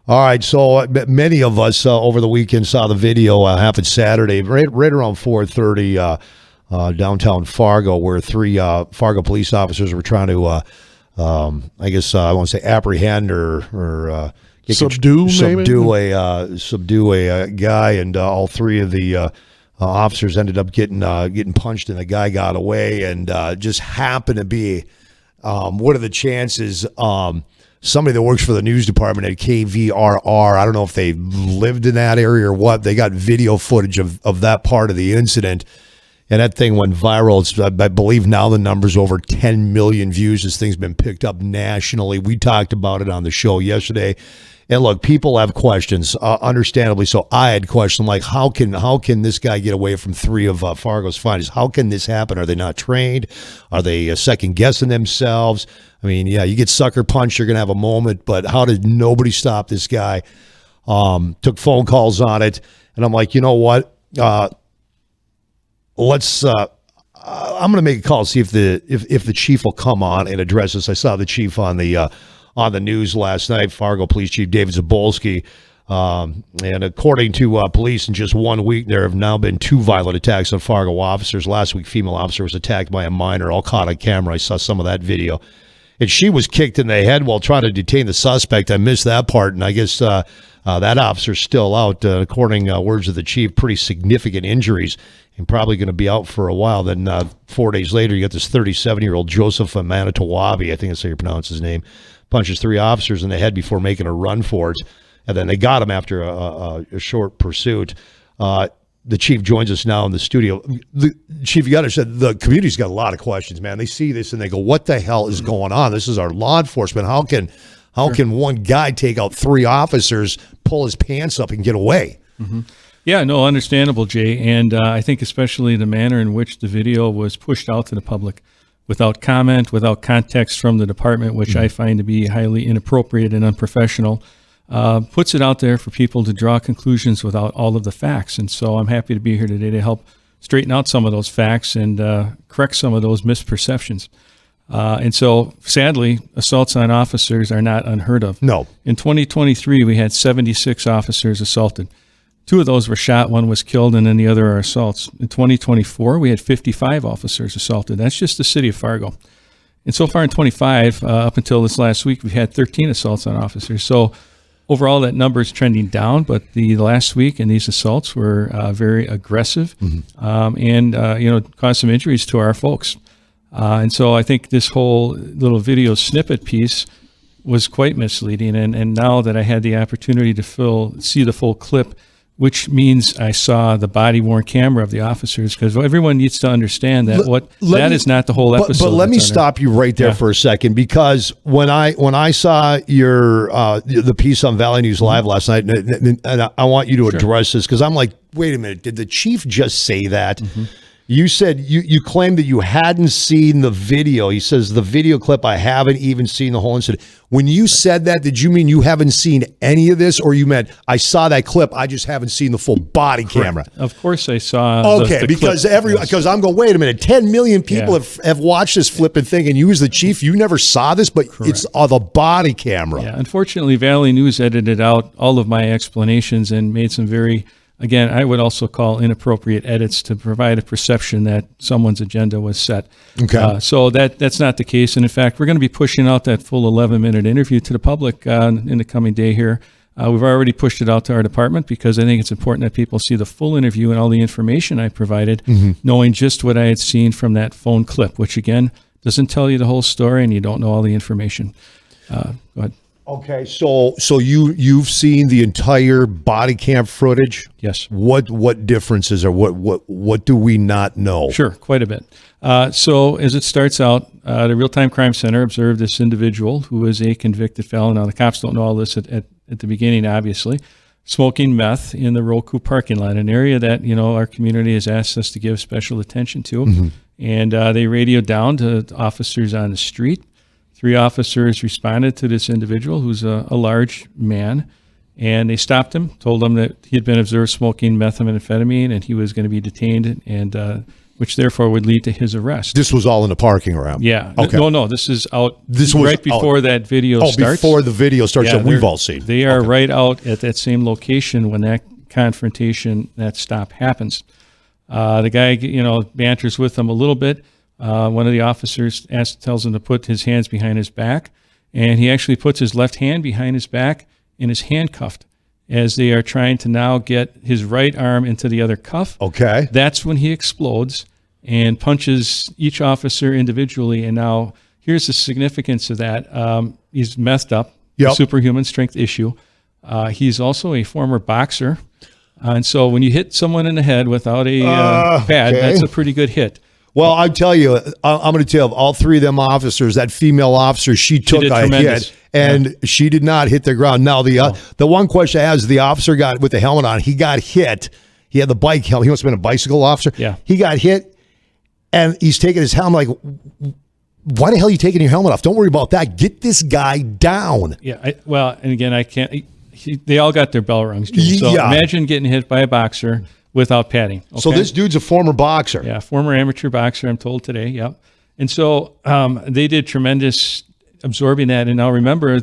All right, so many of us over the weekend saw the video happen Saturday, right around 4:30 downtown Fargo, where three Fargo police officers were trying to, I guess I want to say apprehend or subdue a guy, and all three of the officers ended up getting punched, and the guy got away, and just happened to be what are the chances? Somebody that works for the news department at KVRR, I don't know if they lived in that area or what, they got video footage of that part of the incident, and that thing went viral. It's, I believe now the number's over 10 million views. This thing's been picked up nationally. We talked about it on the show yesterday. And look, people have questions, understandably so. I had questions like, how can this guy get away from three of Fargo's finest? How can this happen? Are they not trained? Are they second guessing themselves? I mean, yeah, you get sucker punched, you're going to have a moment, but how did nobody stop this guy? Took phone calls on it, and I'm like, you know what? I'm going to make a call, see if the chief will come on and address this. I saw the chief on the news last night, Fargo Police Chief David Zibolski, and according to police, in just 1 week, there have now been 2 violent attacks on Fargo officers. Last week, female officer was attacked by a minor, all caught on camera. I saw some of that video. And she was kicked in the head while trying to detain the suspect. I missed that part, and I guess that officer's still out. According words of the chief, pretty significant injuries, and probably going to be out for a while. Then 4 days later, you got this 37-year-old Joseph Manitowabi, I think that's how you pronounce his name, punches 3 officers in the head before making a run for it, and then they got him after a short pursuit. The chief joins us now in the studio. The chief, you got to say, the community's got a lot of questions, man. They see this and they go, "What the hell is going on? This is our law enforcement. How can one guy take out 3 officers, pull his pants up, and get away?" Mm-hmm. Yeah, no, understandable, Jay. And I think especially the manner in which the video was pushed out to the public without comment, without context from the department, which I find to be highly inappropriate and unprofessional, puts it out there for people to draw conclusions without all of the facts. And so I'm happy to be here today to help straighten out some of those facts and correct some of those misperceptions. And so, sadly, assaults on officers are not unheard of. No. In 2023, we had 76 officers assaulted. 2 of those were shot, 1 was killed, and then the other are assaults. In 2024, we had 55 officers assaulted. That's just the city of Fargo. And so far in 25, up until this last week, we've had 13 assaults on officers. So overall, that number is trending down, but the last week and these assaults were very aggressive and caused some injuries to our folks. And so I think this whole little video snippet piece was quite misleading. And now that I had the opportunity to see the full clip, which means I saw the body-worn camera of the officers, because everyone needs to understand that that is not the whole episode. But let me stop you right there for a second, because when I saw your the piece on Valley News Live last night, and I want you to address this, because I'm like, wait a minute, did the chief just say that? Mm-hmm. You said you claimed that you hadn't seen the video. He says the video clip, I haven't even seen the whole incident. When you said that, did you mean you haven't seen any of this, or you meant I saw that clip, I just haven't seen the full body camera? Of course I saw the because clip. Because I'm going, wait a minute, 10 million people have watched this flipping thing, and you as the chief, you never saw this, but it's the body camera. Yeah, unfortunately, Valley News edited out all of my explanations and made some very, again, I would also call inappropriate edits to provide a perception that someone's agenda was set. Okay. So that's not the case. And in fact, we're going to be pushing out that full 11-minute interview to the public in the coming day here. We've already pushed it out to our department because I think it's important that people see the full interview and all the information I provided, knowing just what I had seen from that phone clip, which again, doesn't tell you the whole story and you don't know all the information. Go ahead. Okay, so you've seen the entire body cam footage? Yes. What differences or what do we not know? Sure, quite a bit. So as it starts out, the Real-Time Crime Center observed this individual who is a convicted felon. Now the cops don't know all this at the beginning, obviously, smoking meth in the Roku parking lot, an area that our community has asked us to give special attention to. And they radioed down to officers on the street. 3 officers responded to this individual, who's a large man, and they stopped him, told him that he had been observed smoking methamphetamine and he was going to be detained and which therefore would lead to his arrest. This was all in the parking ramp. Yeah. Okay. No, this is out. This was right before that video starts. Before the video starts that we've all seen. They are right out at that same location when that confrontation, that stop happens. The guy, banters with them a little bit. One of the officers tells him to put his hands behind his back, and he actually puts his left hand behind his back and is handcuffed as they are trying to now get his right arm into the other cuff. Okay. That's when he explodes and punches each officer individually. And now here's the significance of that. He's messed up, superhuman strength issue. He's also a former boxer. And so when you hit someone in the head without a pad, that's a pretty good hit. Well, I tell you, I'm going to tell you, all three of them officers, that female officer, she took a hit, and she did not hit the ground. Now, the one question I have is the officer got with the helmet on. He got hit. He had the bike helmet. He must have been a bicycle officer. Yeah. He got hit, and he's taking his helmet like, why the hell are you taking your helmet off? Don't worry about that. Get this guy down. Yeah. And again, I can't. They all got their bell rung. So imagine getting hit by a boxer without padding. Okay? So this dude's a former boxer. Yeah, former amateur boxer, I'm told today. Yep. And so they did tremendous absorbing that. And now remember,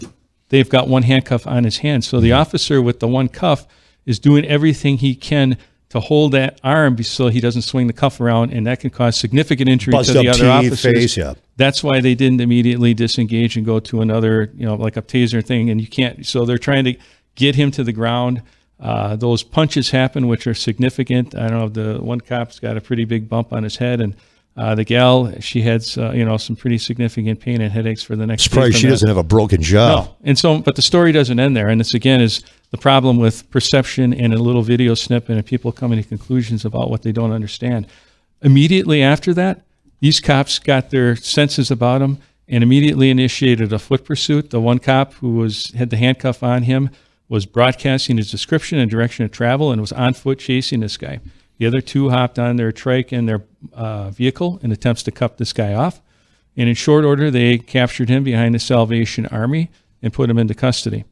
they've got one handcuff on his hand. So the officer with the one cuff is doing everything he can to hold that arm so he doesn't swing the cuff around, and that can cause significant injury to the other officers. That's why they didn't immediately disengage and go to another, like a taser thing. And you can't. So they're trying to get him to the ground. Those punches happen, which are significant. I don't know, the one cop's got a pretty big bump on his head, and the gal, she had some pretty significant pain and headaches for the next day. Surprised she doesn't have a broken jaw. No. And so, but the story doesn't end there. And this again is the problem with perception and a little video snippet and people coming to conclusions about what they don't understand. Immediately after that, these cops got their senses about them and immediately initiated a foot pursuit. The one cop who had the handcuff on him was broadcasting his description and direction of travel and was on foot chasing this guy. The other two hopped on their trike and their vehicle in attempts to cut this guy off. And in short order, they captured him behind the Salvation Army and put him into custody.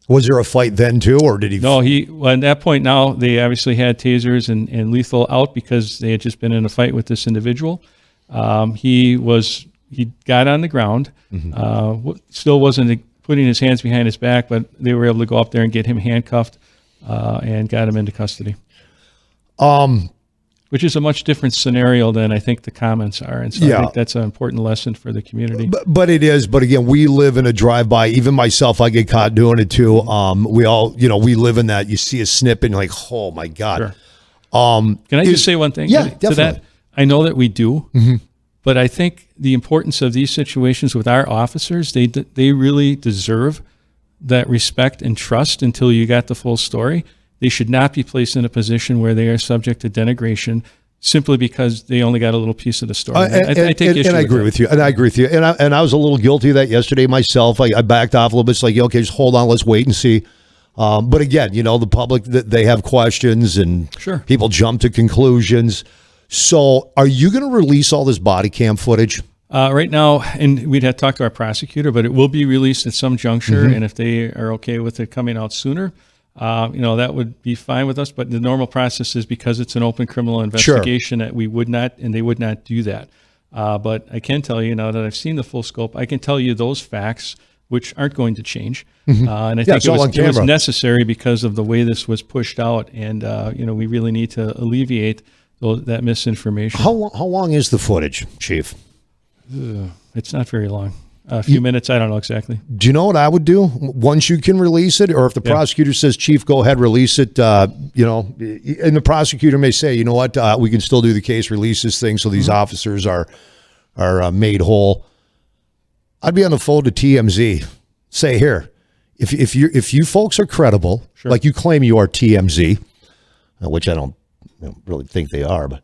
Was there a fight then too, or did he? No, at that point now, they obviously had tasers and lethal out because they had just been in a fight with this individual. He got on the ground, still wasn't putting his hands behind his back, but they were able to go up there and get him handcuffed and got him into custody. Which is a much different scenario than I think the comments are. And so I think that's an important lesson for the community. But it is. But again, we live in a drive-by. Even myself, I get caught doing it too. We all, we live in that. You see a snippet and you're like, oh my God. Sure. Can I just say one thing? Yeah, definitely. To that? I know that we do. Mm-hmm. But I think the importance of these situations with our officers, they really deserve that respect and trust until you got the full story. They should not be placed in a position where they are subject to denigration simply because they only got a little piece of the story. I take issue and I agree with you. And I agree with you. And I was a little guilty of that yesterday myself. I backed off a little bit. It's like, okay, just hold on. Let's wait and see. But again, the public, they have questions and people jump to conclusions. So are you going to release all this body cam footage? Right now, and we'd have to talk to our prosecutor, but it will be released at some juncture. And if they are okay with it coming out sooner, that would be fine with us. But the normal process is because it's an open criminal investigation that we would not, and they would not do that. But I can tell you now that I've seen the full scope, I can tell you those facts, which aren't going to change. And I think it was necessary because of the way this was pushed out. And, we really need to alleviate that misinformation. How long is the footage, Chief? It's not very long. A few minutes. I don't know exactly. Do you know what I would do once you can release it? Or if the prosecutor says, Chief, go ahead, release it, and the prosecutor may say, you know what, we can still do the case, release this thing so these officers are made whole. I'd be on the phone to TMZ. Say, here, if you folks are credible, like you claim you are TMZ, which I don't really think they are, but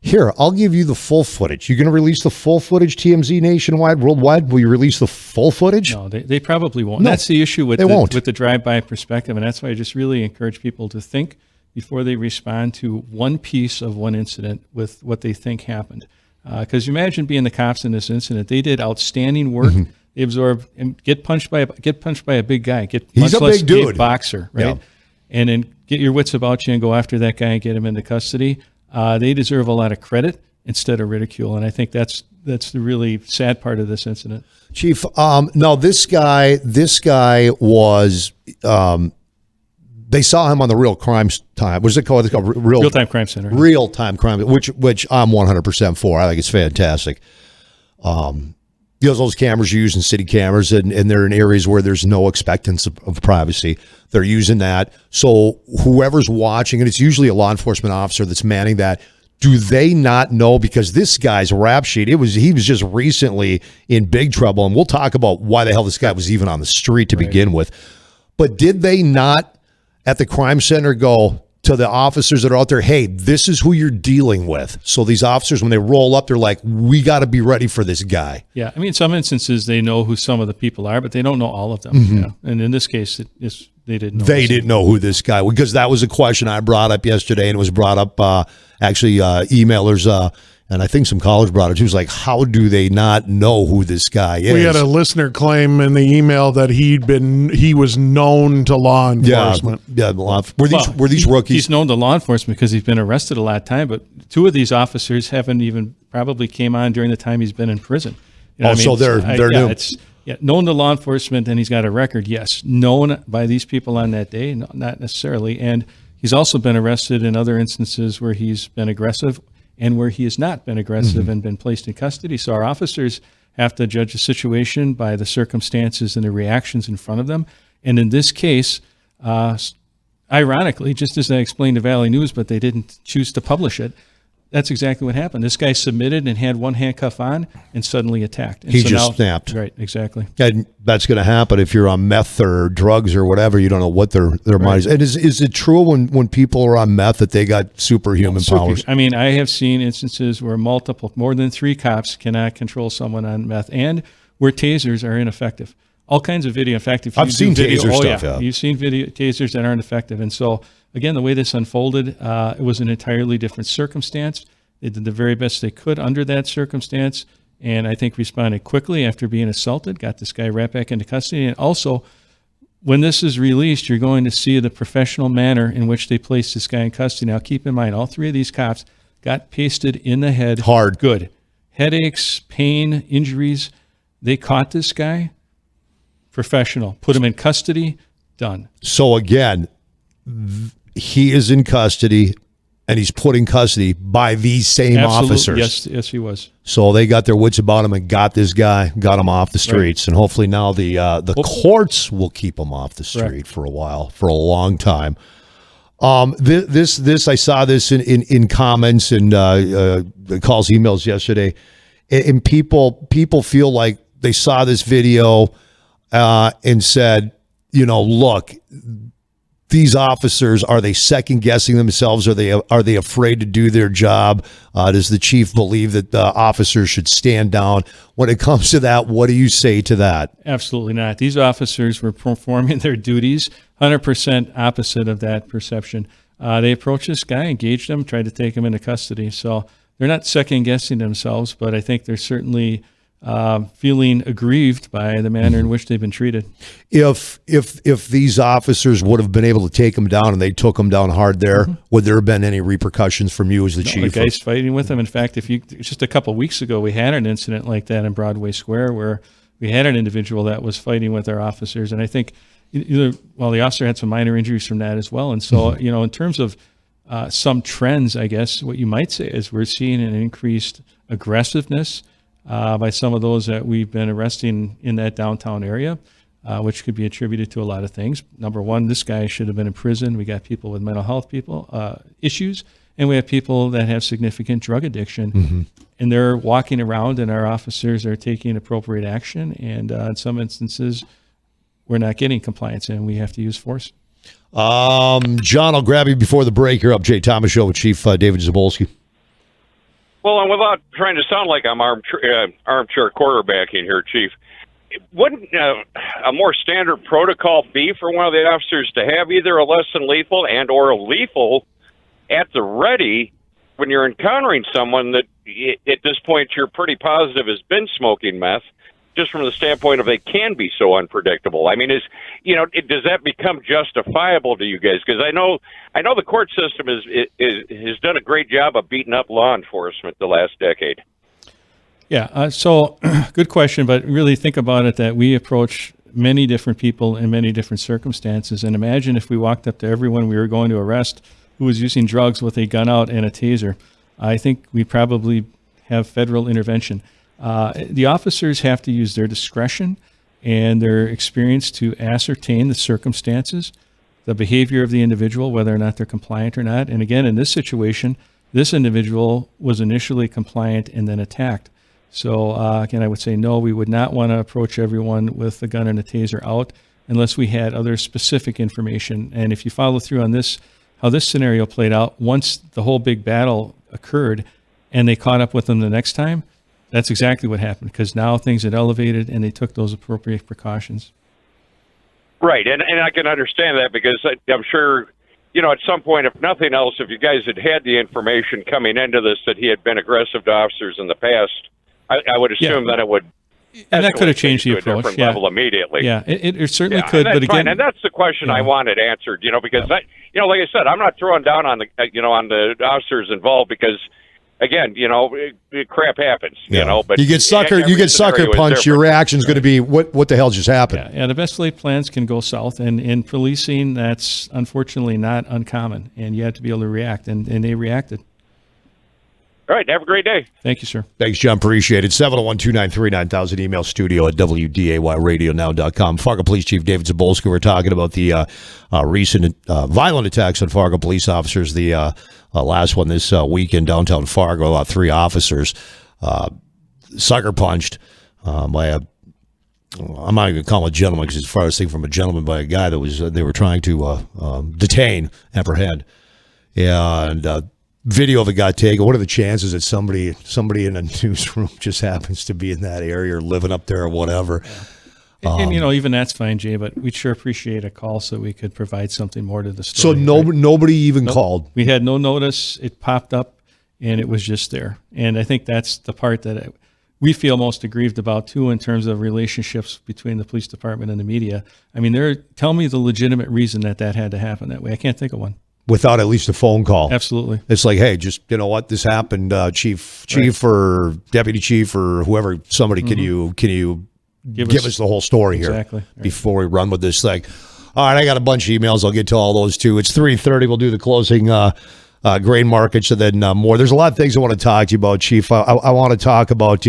here, I'll give you the full footage. You're going to release the full footage, TMZ nationwide, worldwide? Will you release the full footage? No, they probably won't. No, that's the issue with the drive-by perspective, and that's why I just really encourage people to think before they respond to one piece of one incident with what they think happened. Because you imagine being the cops in this incident. They did outstanding work. They absorbed and get punched by a big guy. He's a big dude. Boxer, right? Yeah. And then get your wits about you and go after that guy and get him into custody. they deserve a lot of credit instead of ridicule. And I think that's the really sad part of this incident. Chief, no, this guy was, they saw him on the Real Crime Time. What is it called? It's called Real Time Crime Center. Real Time Crime, which I'm 100% for. I think it's fantastic. Because those cameras are using city cameras, and they're in areas where there's no expectance of privacy. They're using that. So whoever's watching, and it's usually a law enforcement officer that's manning that, do they not know? Because this guy's rap sheet, he was just recently in big trouble, and we'll talk about why the hell this guy was even on the street to begin with. But did they not at the crime center go to the officers that are out there, hey, this is who you're dealing with? So these officers, when they roll up, they're like, we got to be ready for this guy. Yeah, I mean, in some instances, they know who some of the people are, but they don't know all of them. Mm-hmm. Yeah. And in this case, they didn't know. They didn't know who this guy was, because that was a question I brought up yesterday, and it was brought up, emailers, and I think some callers brought it too. It was like, how do they not know who this guy is? We had a listener claim in the email that he was known to law enforcement. Yeah. Were these rookies? He's known to law enforcement because he's been arrested a lot of time, but two of these officers haven't even probably came on during the time he's been in prison. You know so they're new. Known to law enforcement, and he's got a record, yes. Known by these people on that day, not necessarily. And he's also been arrested in other instances where he's been aggressive and where he has not been aggressive and been placed in custody. So our officers have to judge a situation by the circumstances and the reactions in front of them. And in this case, ironically, just as I explained to Valley News, but they didn't choose to publish it, that's exactly what happened. This guy submitted and had one handcuff on and suddenly attacked. And he just snapped. Right, exactly. And that's going to happen if you're on meth or drugs or whatever. You don't know what their mind is. And is it true when people are on meth that they got superhuman powers? I mean, I have seen instances where more than 3 cops cannot control someone on meth, and where tasers are ineffective. All kinds of video. In fact, if I've seen taser stuff. Yeah, you've seen tasers that aren't effective. And so, again, the way this unfolded, it was an entirely different circumstance. They did the very best they could under that circumstance, and I think responded quickly after being assaulted, got this guy right back into custody. And also, when this is released, you're going to see the professional manner in which they placed this guy in custody. Now, keep in mind, all 3 of these cops got pasted in the head. Hard. Good. Headaches, pain, injuries. They caught this guy. Professional. Put him in custody. Done. So, again, he is in custody, and he's put in custody by these same officers. Yes, he was. So they got their wits about him and got this guy, got him off the streets, and hopefully now the courts will keep him off the street for a while, for a long time. This I saw this in comments and calls, emails yesterday, and people feel like they saw this video and said, look, these officers, are they second guessing themselves? Are they afraid to do their job? Does the chief believe that the officers should stand down? When it comes to that, what do you say to that? Absolutely not. These officers were performing their duties 100% opposite of that perception. They approached this guy, engaged him, tried to take him into custody. So they're not second guessing themselves, but I think they're certainly feeling aggrieved by the manner in which they've been treated. If these officers would have been able to take him down and they took him down hard there, would there have been any repercussions from you as the chief? The guy's fighting with him. In fact, just a couple of weeks ago, we had an incident like that in Broadway Square where we had an individual that was fighting with our officers, and I think the officer had some minor injuries from that as well. And so, in terms of some trends, I guess what you might say is we're seeing an increased aggressiveness by some of those that we've been arresting in that downtown area, which could be attributed to a lot of things. Number one, this guy should have been in prison. We got people with mental health issues, and we have people that have significant drug addiction, and they're walking around, and our officers are taking appropriate action, and in some instances, we're not getting compliance, and we have to use force. John, I'll grab you before the break. You're up, Jay Thomas Show with Chief David Zibolski. Well, and without trying to sound like I'm armchair quarterbacking here, Chief, wouldn't a more standard protocol be for one of the officers to have either a less than lethal and or a lethal at the ready when you're encountering someone that at this point you're pretty positive has been smoking meth, just from the standpoint of they can be so unpredictable. I mean, does that become justifiable to you guys? Because I know the court system has done a great job of beating up law enforcement the last decade. Yeah, so good question, but really think about it that we approach many different people in many different circumstances. And imagine if we walked up to everyone we were going to arrest who was using drugs with a gun out and a taser. I think we probably have federal intervention. The officers have to use their discretion and their experience to ascertain the circumstances, the behavior of the individual, whether or not they're compliant or not. And again, in this situation, this individual was initially compliant and then attacked. So again, I would say no, we would not want to approach everyone with a gun and a taser out unless we had other specific information. And if you follow through on this, how this scenario played out, once the whole big battle occurred and they caught up with them the next time, that's exactly what happened, because now things had elevated and they took those appropriate precautions. Right, and I can understand that, because I'm sure, at some point, if nothing else, if you guys had the information coming into this that he had been aggressive to officers in the past, I would assume that it would. And that could have changed the approach. To a different level immediately. Yeah, it certainly could. But again, fine. And that's the question I wanted answered. Because like I said, I'm not throwing down on the officers involved, because again, crap happens. But you get sucker punched. Your reaction's going to be what the hell just happened? Yeah, the best laid plans can go south, and in policing, that's unfortunately not uncommon, and you have to be able to react, and they reacted. All right. Have a great day. Thank you, sir. Thanks, John. Appreciate it. 701-293-9000. Email studio at wdayradionow.com. Fargo Police Chief David Zibolski. We're talking about the recent violent attacks on Fargo police officers. The last one this week in downtown Fargo, 3 officers sucker punched by I'm not even going to call him a gentleman, because it's the farthest thing from a gentleman, by a guy that they were trying to apprehend. Yeah, and video of it got taken. What are the chances that somebody in a newsroom just happens to be in that area or living up there or whatever? Yeah. And even that's fine, Jay, but we'd sure appreciate a call so we could provide something more to the story. So nobody even called? We had no notice. It popped up, and it was just there. And I think that's the part that we feel most aggrieved about, too, in terms of relationships between the police department and the media. I mean, tell me the legitimate reason that had to happen that way. I can't think of one. Without at least a phone call. Absolutely. It's like, hey, just, what, this happened, chief right. Or deputy chief or whoever, somebody, can you give us the whole story here right. before we run with this thing? All right, I got a bunch of emails. I'll get to all those too. It's 3:30. We'll do the closing grain markets and then more. There's a lot of things I want to talk to you about, Chief. I want to talk about,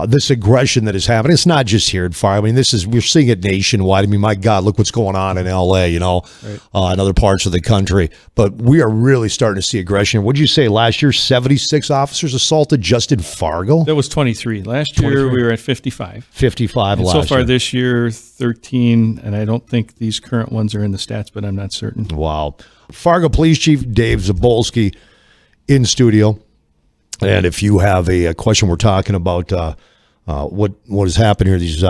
this aggression that is happening. It's not just here in Fargo. I mean, we're seeing it nationwide. I mean, my God, look what's going on in L.A., right. And other parts of the country. But we are really starting to see aggression. What did you say last year? 76 officers assaulted just in Fargo? That was 23. Last year, we were at 55. 55 and last so far year. This year, 13. And I don't think these current ones are in the stats, but I'm not certain. Wow. Fargo Police Chief Dave Zibolski in studio. And if you have a question, we're talking about what has happened here, these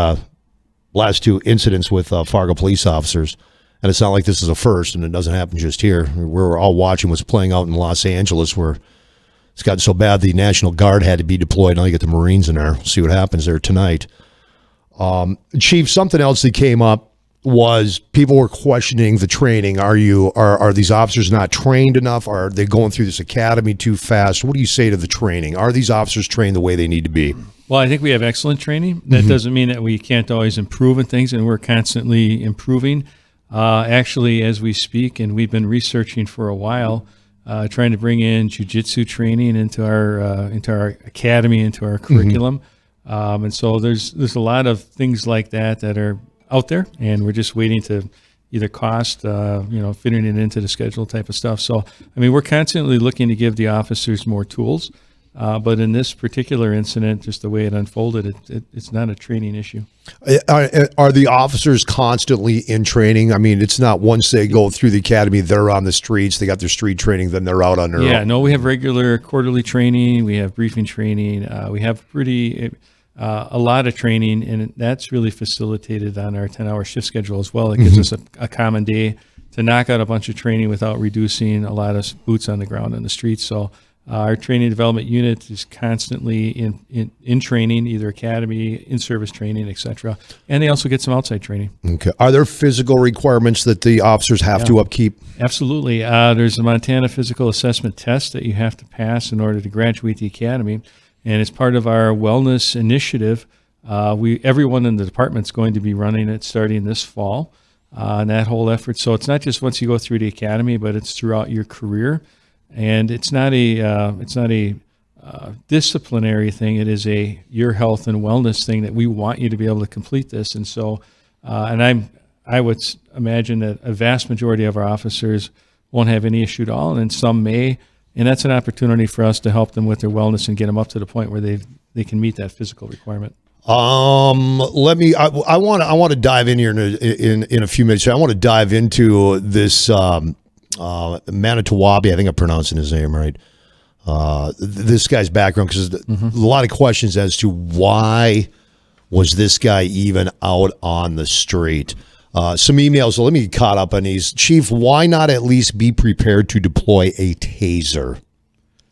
last 2 incidents with Fargo police officers. And it's not like this is a first, and it doesn't happen just here. We're all watching what's playing out in Los Angeles, where it's gotten so bad the National Guard had to be deployed. Now you get the Marines in there. We'll see what happens there tonight. Chief, something else that came up was people were questioning the training. Are these officers not trained enough? Are they going through this academy too fast? What do you say to the training? Are these officers trained the way they need to be? Well, I think we have excellent training. That doesn't mean that we can't always improve in things, and we're constantly improving. Actually, as we speak, and we've been researching for a while, trying to bring in jiu-jitsu training into our academy, into our curriculum. And so there's a lot of things like that are out there, and we're just waiting to either cost, fitting it into the schedule type of stuff. So, I mean, we're constantly looking to give the officers more tools. But in this particular incident, just the way it unfolded, it's not a training issue. Are the officers constantly in training? I mean, it's not once they go through the academy, they're on the streets, they got their street training, then they're out on their own. Yeah, no, we have regular quarterly training. We have briefing training. We have a lot of training, and that's really facilitated on our 10-hour shift schedule as well. It gives us a common day to knock out a bunch of training without reducing a lot of boots on the ground in the streets. So Our training development unit is constantly in training, either academy, in-service training, et cetera. And they also get some outside training. Okay. Are there physical requirements that the officers have to upkeep? Absolutely. There's a Montana physical assessment test that you have to pass in order to graduate the academy. And as part of our wellness initiative, everyone in the department is going to be running it starting this fall, and that whole effort. So it's not just once you go through the academy, but it's throughout your career. And it's not a disciplinary thing. It is your health and wellness thing that we want you to be able to complete this. And so, I would imagine that a vast majority of our officers won't have any issue at all, and some may. And that's an opportunity for us to help them with their wellness and get them up to the point where they can meet that physical requirement. I want to dive in here in a few minutes. I want to dive into this Manitowoc, I think I'm pronouncing his name right. This guy's background, because a lot of questions as to why was this guy even out on the street. Some emails, so let me get caught up on these. Chief, why not at least be prepared to deploy a taser?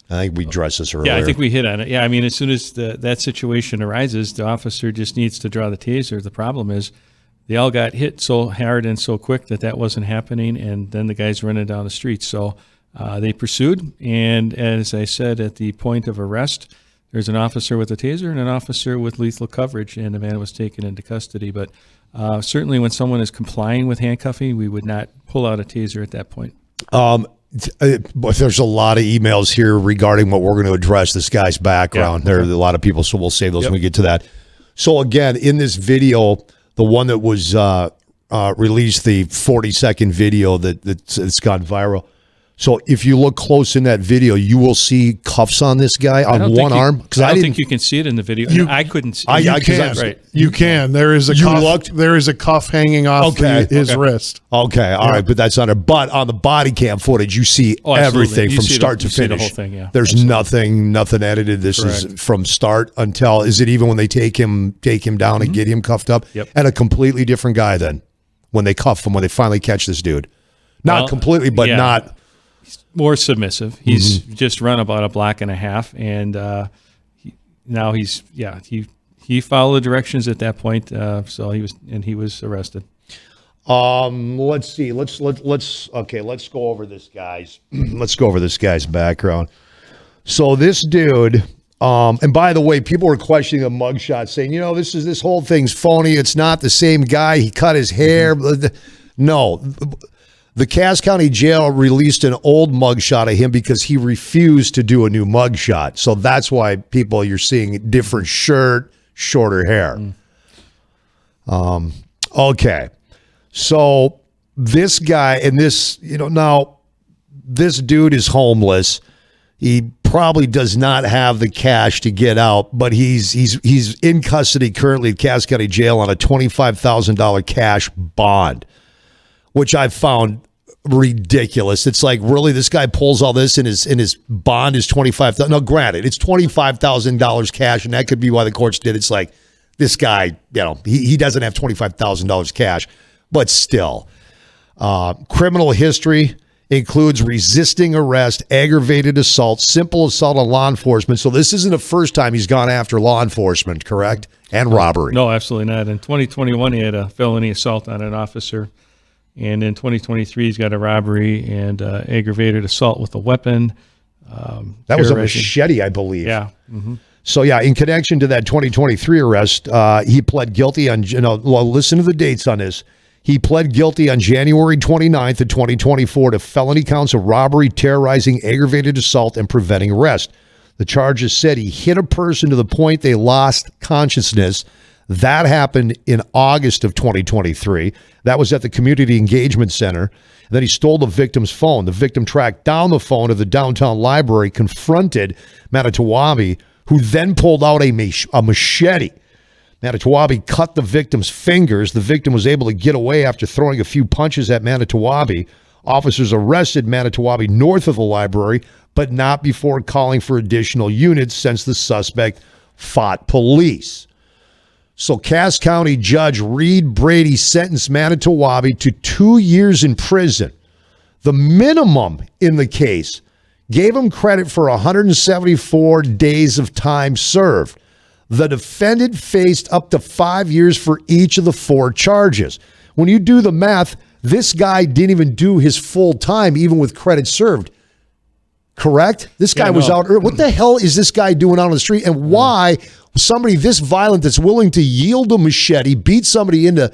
I think we addressed this earlier. Yeah, I think we hit on it. Yeah, I mean, as soon as that situation arises, the officer just needs to draw the taser. The problem is they all got hit so hard and so quick that wasn't happening, and then the guy's running down the street. So they pursued, and as I said, at the point of arrest, there's an officer with a taser and an officer with lethal coverage, and the man was taken into custody. But certainly when someone is complying with handcuffing, we would not pull out a taser at that point. But there's a lot of emails here regarding what we're going to address, this guy's background. There are a lot of people, so we'll save those when we get to that. So again, in this video, the one that was released, the 40-second video that's gone viral. So if you look close in that video, you will see cuffs on this guy on one arm. Because I don't think you can see it in the video. I couldn't see it. You can. Right. You can. There is a cuff. There is a cuff hanging off his wrist. Okay. All right. But that's under. But on the body cam footage, you see everything from start to finish. The whole thing, yeah. There's nothing edited. This is from start until. Is it even when they take him down and get him cuffed up? Yep. And a completely different guy then when they cuff him, when they finally catch this dude. Not completely, but not. More submissive. He's just run about a block and a half, and he followed the directions at that point. So he was arrested. Let's see. Let's go over this guy's. Let's go over this guy's background. So this dude. And by the way, people were questioning the mugshot, saying, this whole thing's phony. It's not the same guy. He cut his hair. No. The Cass County Jail released an old mugshot of him because he refused to do a new mugshot. So that's why you're seeing different shirt, shorter hair. Okay. So this guy and this, now this dude is homeless. He probably does not have the cash to get out, but he's in custody currently at Cass County Jail on a $25,000 cash bond, which I found ridiculous. It's like, really, this guy pulls all this and his bond is $25,000. No, granted, it's $25,000 cash, and that could be why the courts did. It's like, this guy, he doesn't have $25,000 cash, but still. Criminal history includes resisting arrest, aggravated assault, simple assault on law enforcement. So this isn't the first time he's gone after law enforcement, correct? And robbery. No, absolutely not. In 2021, he had a felony assault on an officer. And in 2023, he's got a robbery and aggravated assault with a weapon. That was a machete, I believe. Yeah. Mm-hmm. So, in connection to that 2023 arrest, he pled guilty on, listen to the dates on this. He pled guilty on January 29th of 2024 to felony counts of robbery, terrorizing, aggravated assault, and preventing arrest. The charges said he hit a person to the point they lost consciousness. That happened in August of 2023. That was at the Community Engagement Center. And then he stole the victim's phone. The victim tracked down the phone of the downtown library, confronted Manitowoc, who then pulled out a machete. Manitowoc cut the victim's fingers. The victim was able to get away after throwing a few punches at Manitowoc. Officers arrested Manitowoc north of the library, but not before calling for additional units since the suspect fought police. So Cass County Judge Reed Brady sentenced Manitowoc to 2 years in prison. The minimum in the case gave him credit for 174 days of time served. The defendant faced up to 5 years for each of the 4 charges. When you do the math, this guy didn't even do his full time, even with credit served. Correct? This guy was out. What the hell is this guy doing out on the street? And why somebody this violent that's willing to yield a machete, beat somebody into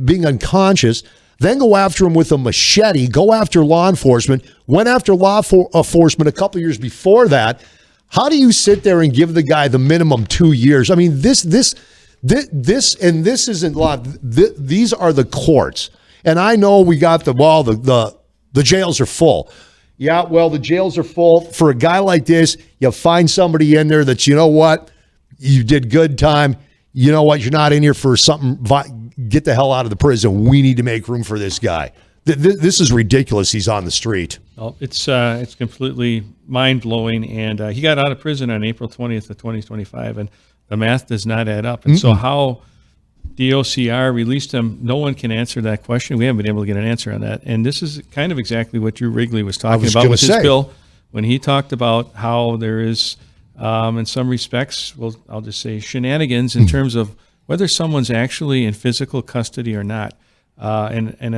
being unconscious, then go after him with a machete, go after law enforcement, went after law enforcement a couple years before that? How do you sit there and give the guy the minimum 2 years? I mean, this isn't law. These are the courts. And I know we got the jails are full. Yeah, well, the jails are full. For a guy like this, you find somebody in there that's, you know what, you did good time. You know what, you're not in here for something. Get the hell out of the prison. We need to make room for this guy. This is ridiculous. He's on the street. Well, it's completely mind-blowing. And he got out of prison on April 20th of 2025, and the math does not add up. And so how DOCR released him, no one can answer that question. We haven't been able to get an answer on that. And this is kind of exactly what Drew Wrigley was talking about with his bill when he talked about how there is, in some respects, well, I'll just say shenanigans in terms of whether someone's actually in physical custody or not. And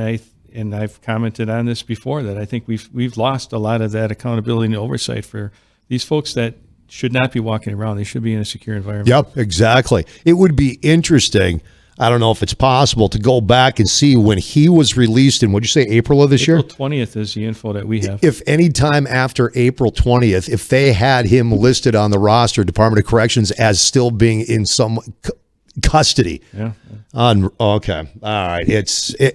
I've commented on this before that I think we've lost a lot of that accountability and oversight for these folks that should not be walking around. They should be in a secure environment. Yep, exactly. It would be interesting. I don't know if it's possible to go back and see when he was released in, what'd you say, April of this year? April 20th is the info that we have. If any time after April 20th, if they had him listed on the roster, Department of Corrections, as still being in some custody. Yeah. Okay. All right.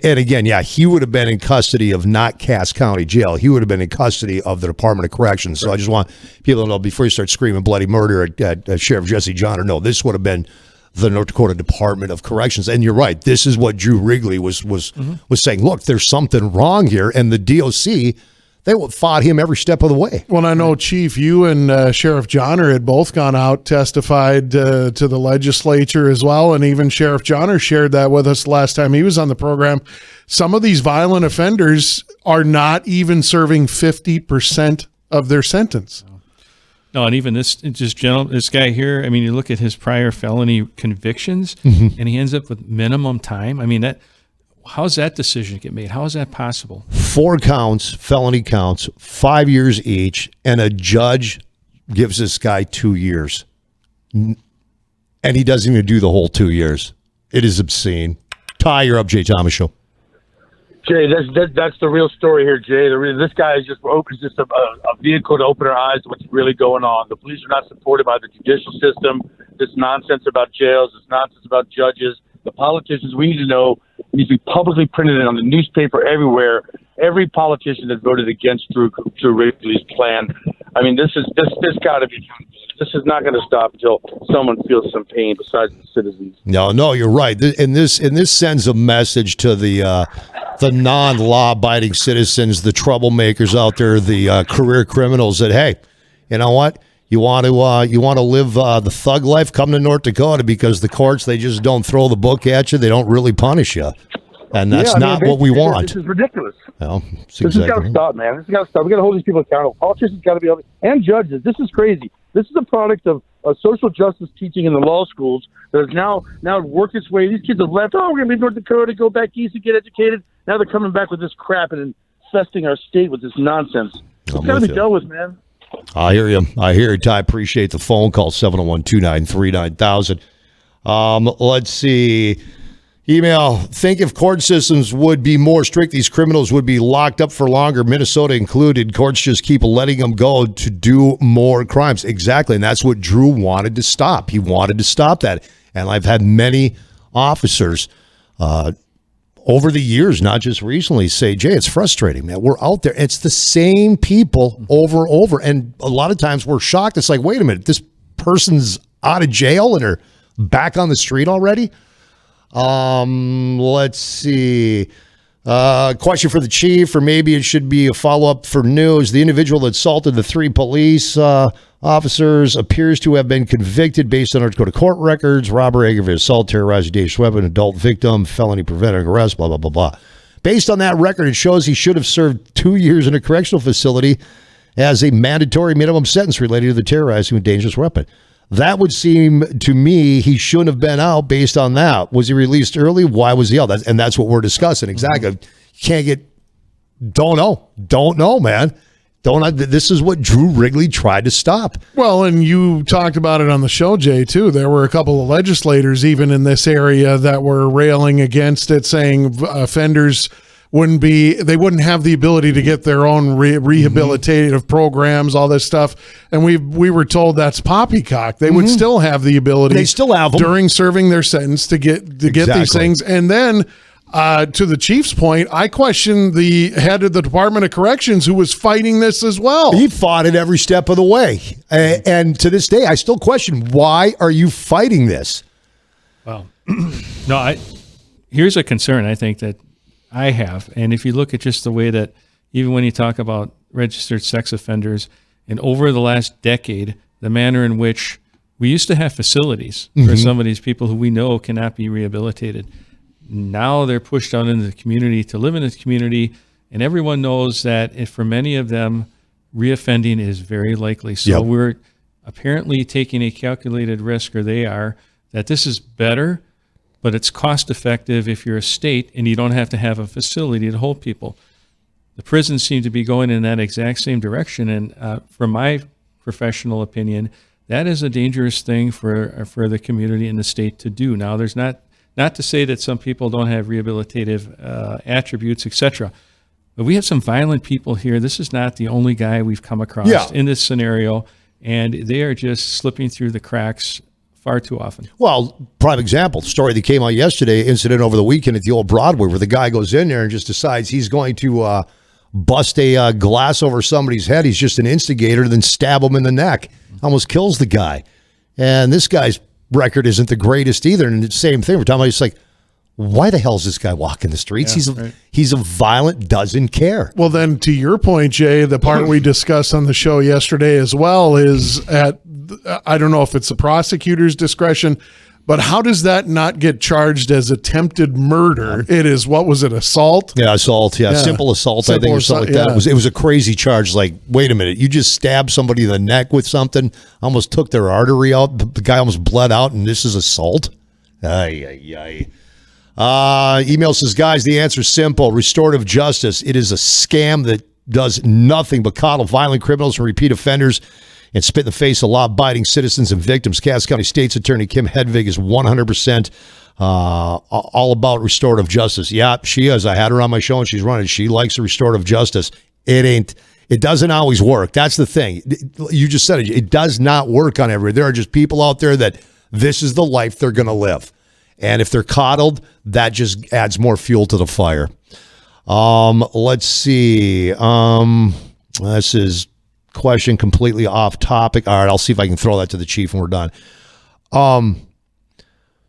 And again, yeah, he would have been in custody of not Cass County Jail. He would have been in custody of the Department of Corrections. So I just want people to know, before you start screaming bloody murder at Sheriff Jesse Johnner, no, this would have been the North Dakota Department of Corrections. And you're right. This is what Drew Wrigley was saying. Look, there's something wrong here. And the DOC, they fought him every step of the way. Well, I know, Chief, you and Sheriff Johnner had both gone out, testified to the legislature as well, and even Sheriff Johnner shared that with us last time he was on the program. Some of these violent offenders are not even serving 50% of their sentence. No, and even this guy here, I mean, you look at his prior felony convictions, and he ends up with minimum time. I mean, how's that decision get made? How is that possible? 4 counts, felony counts, 5 years each, and a judge gives this guy 2 years. And he doesn't even do the whole 2 years. It is obscene. Ty, you're up, Jay Thomas Show. Jay, that's the real story here, Jay. This guy is just a vehicle to open our eyes to what's really going on. The police are not supported by the judicial system. This nonsense about jails, this nonsense about judges. The politicians, we need to know, needs to be publicly printed on the newspaper everywhere. Every politician that voted against Drew Wrigley's plan. I mean, this got to be accountable. This is not going to stop until someone feels some pain besides the citizens. No, you're right. And this sends a message to the non-law-abiding citizens, the troublemakers out there, the career criminals. That, hey, you know what? You want to live the thug life? Come to North Dakota, because the courts, they just don't throw the book at you. They don't really punish you, and that's not what we want. This is ridiculous. Well, this has got to stop, man. This has got to stop. We got to hold these people accountable. Politicians got to be able, and judges. This is crazy. This is a product of social justice teaching in the law schools that has now worked its way. These kids have left. Oh, we're going to leave North Dakota, go back east and get educated. Now they're coming back with this crap and infesting our state with this nonsense. It's got to be dealt with, man. I hear you, Ty. Appreciate the phone call, 701-293-9000. Let's see. Email, think if court systems would be more strict, these criminals would be locked up for longer, Minnesota included. Courts just keep letting them go to do more crimes. Exactly, and that's what Drew wanted to stop. He wanted to stop that. And I've had many officers over the years, not just recently, say, Jay, it's frustrating, man. We're out there. It's the same people over and over. And a lot of times we're shocked. It's like, wait a minute, this person's out of jail and are back on the street already? Let's see. Question for the chief, or maybe it should be a follow-up for news. The individual that assaulted the 3 police officers appears to have been convicted based on North Dakota court records: robbery, aggravated assault, terrorizing dangerous weapon, adult victim, felony preventing arrest, blah, blah, blah, blah. Based on that record, it shows he should have served 2 years in a correctional facility as a mandatory minimum sentence related to the terrorizing with dangerous weapon. That would seem to me he shouldn't have been out based on that. Was he released early? Why was he out? And that's what we're discussing. Exactly. Don't know, man. This is what Drew Wrigley tried to stop. Well, and you talked about it on the show, Jay, too. There were a couple of legislators even in this area that were railing against it, saying offenders wouldn't have the ability to get their own rehabilitative programs, all this stuff. And we were told that's poppycock. They would still have the ability. They still have them during serving their sentence to get these things. And then to the chief's point, I question the head of the Department of Corrections who was fighting this as well. He fought it every step of the way. And to this day, I still question, why are you fighting this? Well, no, here's a concern I think that I have. And if you look at just the way that, even when you talk about registered sex offenders, and over the last decade, the manner in which we used to have facilities for some of these people who we know cannot be rehabilitated. Now they're pushed out into the community to live in the community, and everyone knows that for many of them, reoffending is very likely. So we're apparently taking a calculated risk, or they are, that this is better, but it's cost effective if you're a state and you don't have to have a facility to hold people. The prisons seem to be going in that exact same direction, and from my professional opinion, that is a dangerous thing for the community and the state to do. Now, there's not to say that some people don't have rehabilitative attributes, etc., but we have some violent people here. This is not the only guy we've come across in this scenario, and they are just slipping through the cracks far too often. Well, prime example, story that came out yesterday, incident over the weekend at the old Broadway, where the guy goes in there and just decides he's going to bust a glass over somebody's head. He's just an instigator, then stab him in the neck. Almost kills the guy. And this guy's record isn't the greatest either. And the same thing, we're talking about, it's like, why the hell is this guy walking the streets? He's a violent, doesn't care. Well, then to your point, Jay, the part we discussed on the show yesterday as well is I don't know if it's the prosecutor's discretion, but how does that not get charged as attempted murder? It is, what was it, assault? Yeah, assault. Yeah, simple assault, I think, or something like that. It was a crazy charge. Like, wait a minute, you just stabbed somebody in the neck with something, almost took their artery out, the guy almost bled out, and this is assault? Email says, guys, the answer is simple. Restorative justice. It is a scam that does nothing but coddle violent criminals and repeat offenders and spit in the face of law-abiding citizens and victims. Cass County State's Attorney Kim Hedvig is 100% all about restorative justice. Yeah, she is. I had her on my show and she's running. She likes the restorative justice. It doesn't always work. That's the thing. You just said it. It does not work on everyone. There are just people out there that this is the life they're going to live. And if they're coddled, that just adds more fuel to the fire. Let's see. This is question completely off topic. All right, I'll see if I can throw that to the chief when we're done.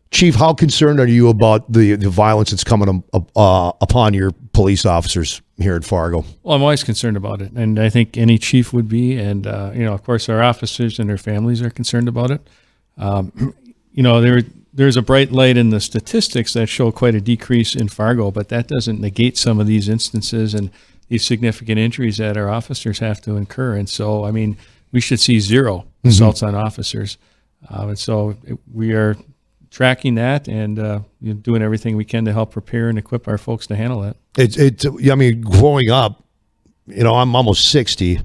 Chief, how concerned are you about the violence that's coming upon your police officers here at Fargo? Well, I'm always concerned about it, and I think any chief would be. And of course, our officers and their families are concerned about it. There's a bright light in the statistics that show quite a decrease in Fargo, but that doesn't negate some of these instances and these significant injuries that our officers have to incur. And so, I mean, we should see zero assaults on officers. And so we are tracking that and doing everything we can to help prepare and equip our folks to handle that. Growing up, I'm almost 60.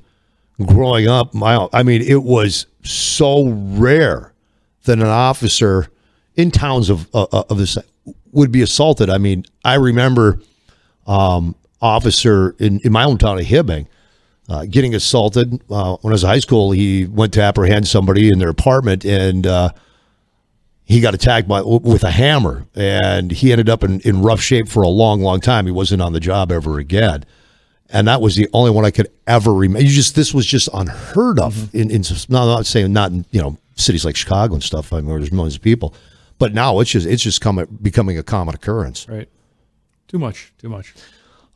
Growing up, it was so rare that an officer in towns of this would be assaulted. I mean, I remember officer in my hometown of Hibbing getting assaulted. When I was in high school, he went to apprehend somebody in their apartment, and he got attacked with a hammer, and he ended up in rough shape for a long, long time. He wasn't on the job ever again. And that was the only one I could ever remember. This was just unheard of. I'm not saying not in cities like Chicago and stuff, where there's millions of people. But now it's just becoming a common occurrence. Right. Too much.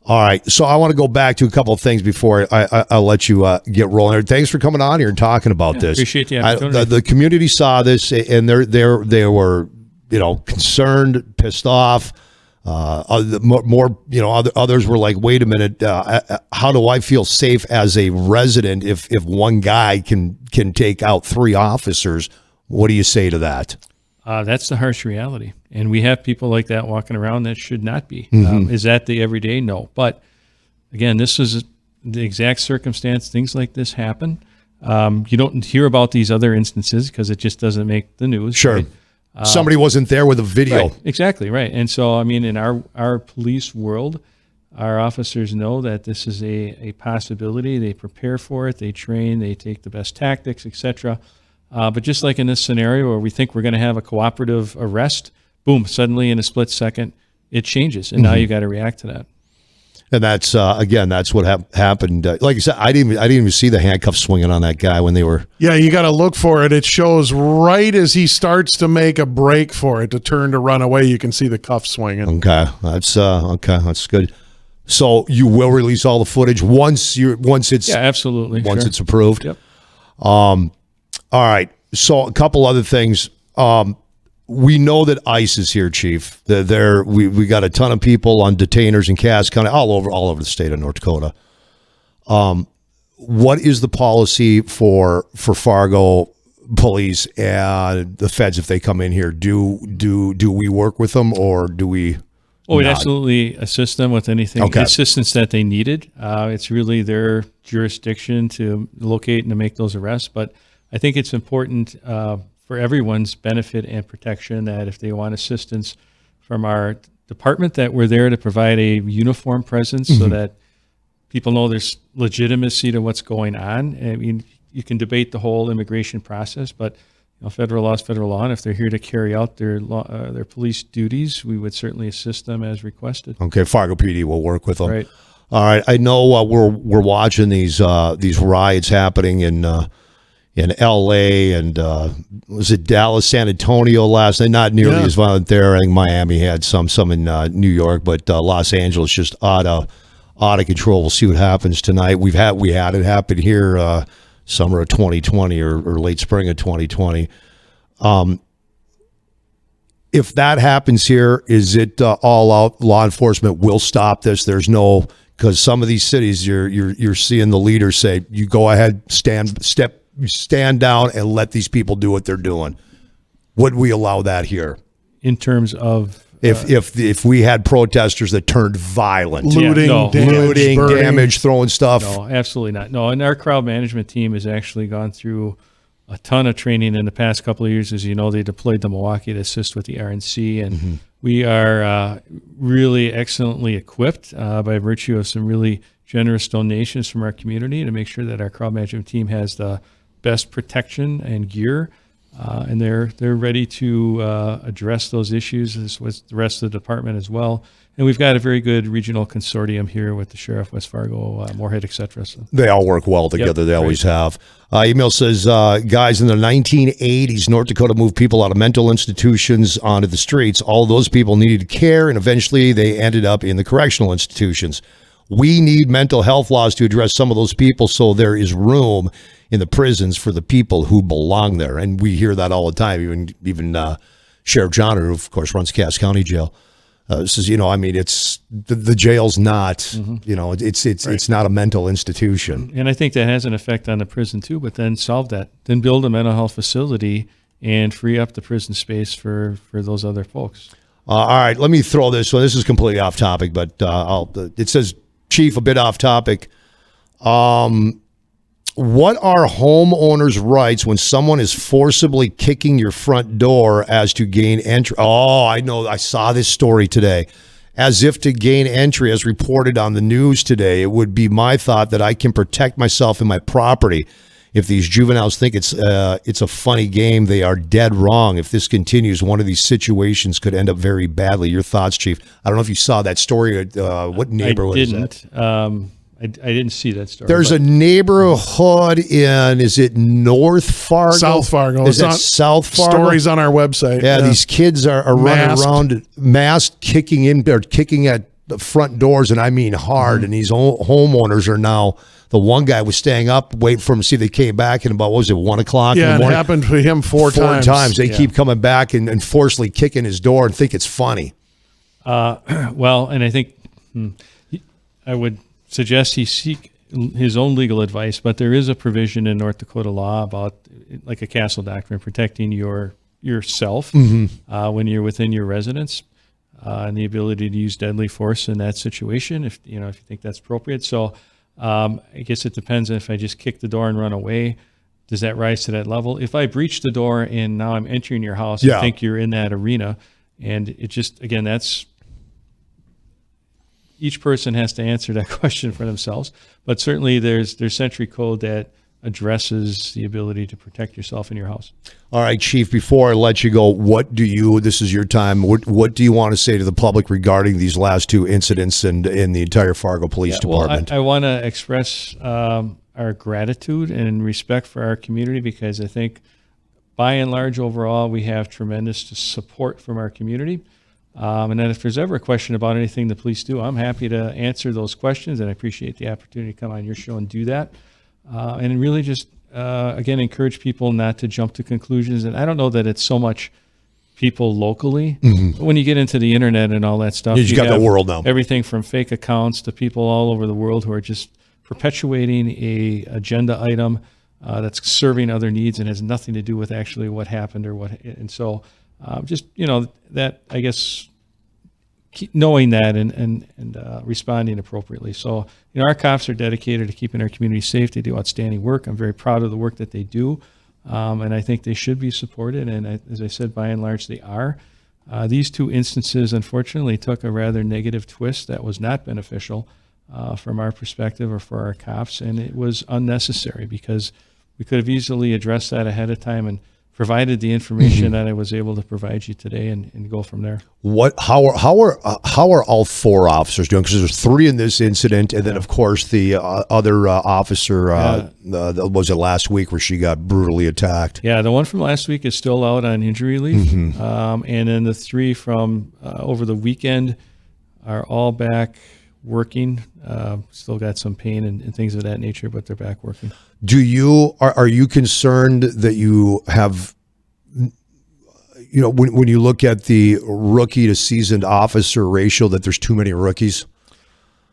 All right. So I want to go back to a couple of things before I'll let you get rolling. Thanks for coming on here and talking about this. Appreciate the opportunity. The community saw this, and they were concerned, pissed off. More, others were like, wait a minute, how do I feel safe as a resident if one guy can take out 3 officers? What do you say to that? That's the harsh reality. And we have people like that walking around that should not be. Mm-hmm. Is that the everyday? No. But again, this is the exact circumstance. Things like this happen. You don't hear about these other instances because it just doesn't make the news. Sure. Right? Somebody wasn't there with a video. Right. Exactly, right. And so, I mean, in our police world, our officers know that this is a possibility. They prepare for it. They train. They take the best tactics, etc. But just like in this scenario where we think we're going to have a cooperative arrest, boom, suddenly in a split second, it changes. And now you got to react to that. And that's again, that's what happened. Like I said, I didn't even see the handcuffs swinging on that guy when they were. Yeah, you got to look for it. It shows right as he starts to make a break for it to turn to run away. You can see the cuff swinging. Okay, that's good. So you will release all the footage once it's absolutely once it's approved. Yep. All right. So a couple other things. We know that ICE is here, Chief. We got a ton of people on detainers in Cass County, all over the state of North Dakota. What is the policy for Fargo police and the feds if they come in here? Do we work with them or do we? Well, we'd absolutely assist them with anything assistance that they needed. It's really their jurisdiction to locate and to make those arrests. But I think it's important for everyone's benefit and protection that if they want assistance from our department, that we're there to provide a uniform presence so that people know there's legitimacy to what's going on. I mean, you can debate the whole immigration process, but federal law is federal law, and if they're here to carry out their police duties, we would certainly assist them as requested. Okay, Fargo PD will work with them. Right. All right. I know we're watching these riots happening in L.A. and was it Dallas, San Antonio last night? Not nearly as violent there. I think Miami had some in New York, but Los Angeles just out of control. We'll see what happens tonight. We had it happen here summer of 2020 or late spring of 2020. If that happens here, is it all out? Law enforcement will stop this. There's no, because some of these cities you're seeing the leaders say, you go ahead, stand down and let these people do what they're doing. Would we allow that here? In terms of if we had protesters that turned violent, looting, damage, throwing stuff? No, absolutely not. No, and our crowd management team has actually gone through a ton of training in the past couple of years. As you know, they deployed to Milwaukee to assist with the RNC, and we are really excellently equipped by virtue of some really generous donations from our community to make sure that our crowd management team has the best protection and gear, and they're ready to address those issues as with the rest of the department as well. And we've got a very good regional consortium here with the Sheriff, West Fargo, Moorhead, et cetera. So they all work well together. They always have. Email says, guys, in the 1980s, North Dakota moved people out of mental institutions onto the streets. All of those people needed care, and eventually they ended up in the correctional institutions. We need mental health laws to address some of those people so there is room in the prisons for the people who belong there. And we hear that all the time. Even Sheriff John, who, of course, runs Cass County Jail, says, it's the jail's not, it's not a mental institution. And I think that has an effect on the prison too, but then solve that. Then build a mental health facility and free up the prison space for those other folks. All right, let me throw this one. This is completely off topic, but it says, Chief, a bit off topic. What are homeowners' rights when someone is forcibly kicking your front door as to gain entry? Oh, I know. I saw this story today. As if to gain entry, as reported on the news today, it would be my thought that I can protect myself and my property. If these juveniles think it's a funny game, they are dead wrong. If this continues, one of these situations could end up very badly. Your thoughts, Chief? I don't know if you saw that story. What neighborhood is that? I didn't see that story. There's a neighborhood is it North Fargo? South Fargo. Is it South Fargo? Stories on our website. Yeah, these kids are running around, masked, kicking at the front doors, and I mean hard. And these homeowners are now, the one guy was staying up, waiting for him to see if they came back in about, 1 o'clock in the morning? Yeah, it happened to him four times. They keep coming back and forcefully kicking his door and think it's funny. Well, and I think I would suggest he seek his own legal advice, but there is a provision in North Dakota law about, like a castle doctrine, protecting yourself when you're within your residence, and the ability to use deadly force in that situation, if you think that's appropriate. So I guess it depends. If I just kick the door and run away, does that rise to that level? If I breach the door and now I'm entering your house, I think you're in that arena, and it just, again, that's, each person has to answer that question for themselves. But certainly there's Century Code that addresses the ability to protect yourself in your house. All right, Chief, before I let you go, this is your time, what do you want to say to the public regarding these last two incidents and in the entire Fargo Police Department? Well, I want to express our gratitude and respect for our community, because I think by and large overall we have tremendous support from our community. And then if there's ever a question about anything the police do, I'm happy to answer those questions, and I appreciate the opportunity to come on your show and do that. And really just, again, encourage people not to jump to conclusions. And I don't know that it's so much people locally. But when you get into the internet and all that stuff, you got the world now. Everything from fake accounts to people all over the world who are just perpetuating a agenda item that's serving other needs and has nothing to do with actually what happened or what. And so just, that, I guess, keep knowing that and responding appropriately. So, our cops are dedicated to keeping our community safe. They do outstanding work. I'm very proud of the work that they do. And I think they should be supported. And as I said, by and large, they are. These two instances, unfortunately, took a rather negative twist that was not beneficial from our perspective or for our cops. And it was unnecessary, because we could have easily addressed that ahead of time and provided the information that I was able to provide you today, and go from there. How are all four officers doing? Because there's three in this incident, and then of course the other officer was it last week where she got brutally attacked? Yeah, the one from last week is still out on injury leave, and then the three from over the weekend are all back working. Still got some pain and things of that nature, but they're back working. Are you concerned that you have, when you look at the rookie to seasoned officer ratio, that there's too many rookies?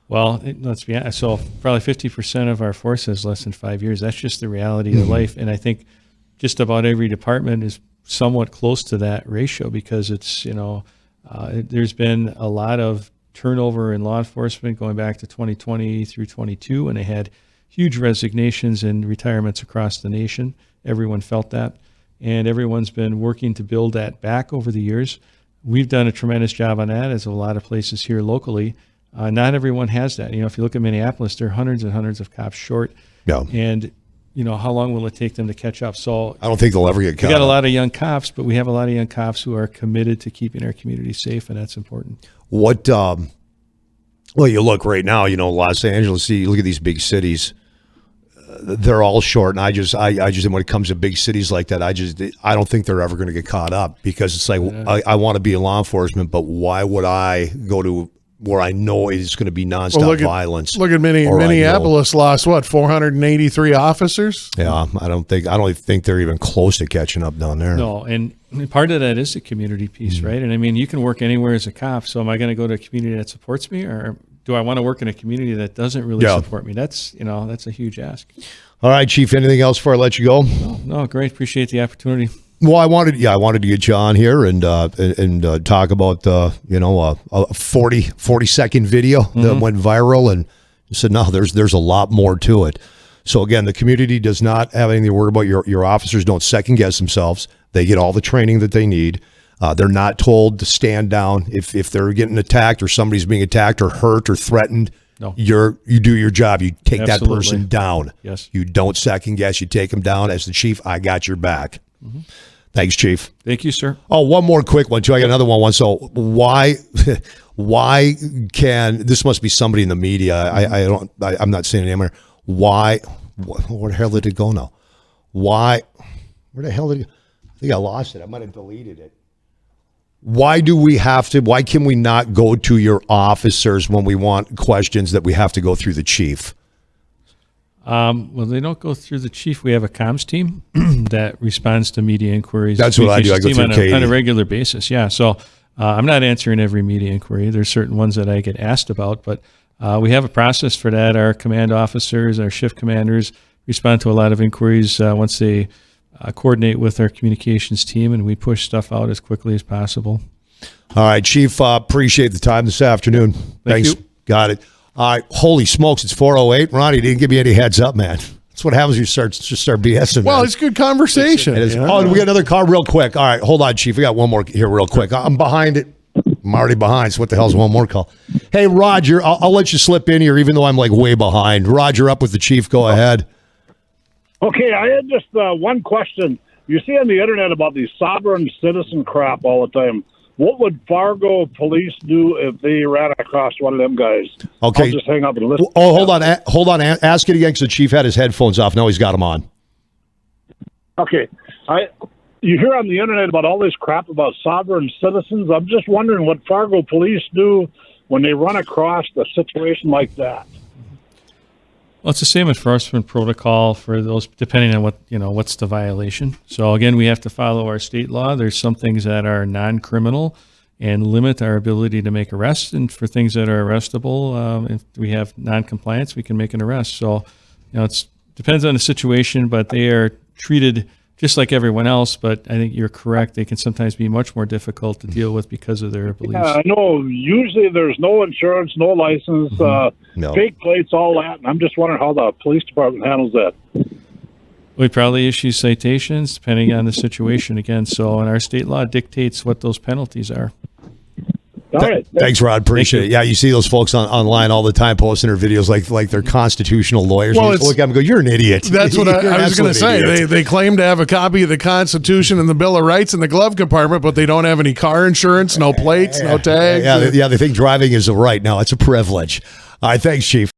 Well, let's be honest. So probably 50% of our force has less than 5 years. That's just the reality of life. And I think just about every department is somewhat close to that ratio, because it's, there's been a lot of turnover in law enforcement going back to 2020 through 22, and they had huge resignations and retirements across the nation. Everyone felt that, and everyone's been working to build that back over the years. We've done a tremendous job on that, as a lot of places here locally. Not everyone has that. If you look at Minneapolis, there are hundreds and hundreds of cops short. Yeah. And how long will it take them to catch up? So I don't think they'll ever get caught. We got a lot of young cops, but we have a lot of young cops who are committed to keeping our community safe, and that's important. Well, you look right now, Los Angeles, you look at these big cities, they're all short. And I just, when it comes to big cities like that, I don't think they're ever going to get caught up, because it's like, I want to be in law enforcement, but why would I go to where I know it's going to be nonstop violence? Look at Minneapolis lost 483 officers. Yeah, I don't think they're even close to catching up down there. No, and part of that is the community piece, right? And I mean, you can work anywhere as a cop. So am I going to go to a community that supports me, or do I want to work in a community that doesn't really support me? That's a huge ask. All right, Chief. Anything else before I let you go? No, great. Appreciate the opportunity. Well, I wanted to get you on here and talk about a 40-second video that went viral, and said no, there's a lot more to it. So again, the community does not have anything to worry about. Your officers don't second guess themselves. They get all the training that they need. They're not told to stand down if they're getting attacked or somebody's being attacked or hurt or threatened. No. You do your job. You take that person down. Yes. You don't second guess. You take them down. As the chief, I got your back. Thanks, Chief. Thank you, sir. Oh, one more quick one too. I got another one. So why can this must be somebody in the media? I'm not saying it anymore. Where the hell did it go now? Where the hell did it? I think I lost it. I might have deleted it. Why can we not go to your officers when we want questions that we have to go through the chief? Well, they don't go through the chief. We have a comms team that responds to media inquiries. That's what I do. I go through Katie on a regular basis. Yeah. So I'm not answering every media inquiry. There's certain ones that I get asked about, but we have a process for that. Our command officers, our shift commanders respond to a lot of inquiries once they coordinate with our communications team, and we push stuff out as quickly as possible. All right, Chief, appreciate the time this afternoon. Thanks. You. Got it. All right, holy smokes, it's 4:08. Ronnie didn't give me any heads up, man. That's what happens when you start BSing. Well, man. it's good conversation. It is. you know? Oh, we got another call real quick. All right, hold on, Chief. We got one more here real quick. I'm behind it. I'm already behind, so what the hell's one more call? Hey, Roger, I'll let you slip in here even though I'm like way behind. Roger, up with the Chief. Go ahead. Okay, I had just one question. You see on the internet about these sovereign citizen crap all the time. What would Fargo police do if they ran across one of them guys? Okay. I'll just hang up and listen. Oh, hold on. Ask it again because the Chief had his headphones off. Now he's got them on. Okay. You hear on the internet about all this crap about sovereign citizens. I'm just wondering what Fargo police do when they run across a situation like that. Well, it's the same enforcement protocol for those, depending on what's the violation. So again, we have to follow our state law. There's some things that are non-criminal and limit our ability to make arrests, and for things that are arrestable, if we have non-compliance, we can make an arrest. So, it depends on the situation, but they are treated just like everyone else. But I think you're correct; they can sometimes be much more difficult to deal with because of their beliefs. Yeah, I know. Usually, there's no insurance, no license, No. fake plates, all that. And I'm just wondering how the police department handles that. We probably issue citations depending on the situation again. So, and our state law dictates what those penalties are. All right. Thanks, Rod. Appreciate it. Yeah, you see those folks online all the time posting their videos like they're constitutional lawyers. Well, You just look at them and go, "You're an idiot." That's what You're an I was going to absolute say. idiot. They claim to have a copy of the Constitution and the Bill of Rights in the glove compartment, but they don't have any car insurance, no plates, no tags. Yeah, they think driving is a right. No, it's a privilege. All right, thanks, Chief.